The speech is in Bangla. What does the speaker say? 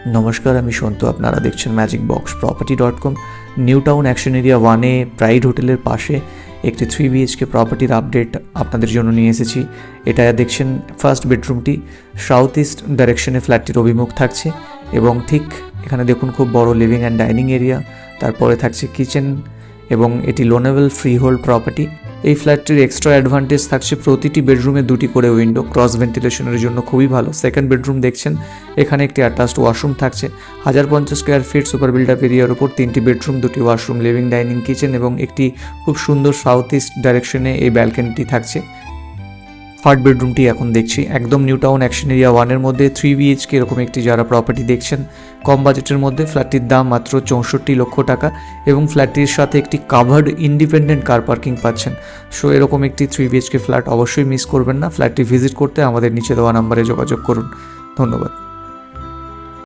নমস্কার, আমি সন্তু। আপনারা দেখছেন magicboxproperty.com। New Town Action Area 1-এ প্রাইড হোটেলের পাশে একটি 3 BHK প্রপার্টির আপডেট আপনাদের জন্য নিয়ে এসেছি। এটা দেখছেন ফার্স্ট বেডরুমটি সাউথ ইস্ট ডাইরেকশনে ফ্ল্যাটটির অভিমুখ থাকছে এবং ঠিক এখানে দেখুন খুব বড় লিভিং অ্যান্ড ডাইনিং এরিয়া, তারপরে থাকছে কিচেন এবং এটি লোনেবল ফ্রি হোল্ড প্রপার্টি। এই ফ্ল্যাটটির এক্সট্রা অ্যাডভান্টেজ থাকছে প্রতিটি বেডরুমে 2টি করে উইন্ডো, ক্রস ভেন্টিলেশনের জন্য খুবই ভালো। সেকেন্ড বেডরুম দেখছেন, এখানে একটি অ্যাটাচড ওয়াশরুম থাকছে। 1050 square feet super build up এরিয়ার উপর 3টি বেডরুম, 2টি ওয়াশরুম, লিভিং ডাইনিং কিচেন এবং একটি খুব সুন্দর সাউথ ইস্ট ডাইরেকশনে এই ব্যালকনিটি থাকছে। থার্ড বেডরুমটি এখন দেখছি একদম নিউ টাউন অ্যাকশন এরিয়া 1-এর মধ্যে 3 BHK এরকম একটি যারা প্রপার্টি দেখছেন কম বাজেটের মধ্যে, ফ্ল্যাটটির দাম মাত্র 64 লক্ষ টাকা এবং ফ্ল্যাটটির সাথে একটি কাভার্ড ইন্ডিপেন্ডেন্ট কার পার্কিং পাচ্ছেন। সো এরকম একটি 3 BHK ফ্ল্যাট অবশ্যই মিস করবেন না। ফ্ল্যাটটি ভিজিট করতে আমাদের নিচে দেওয়া নাম্বারে যোগাযোগ করুন। ধন্যবাদ।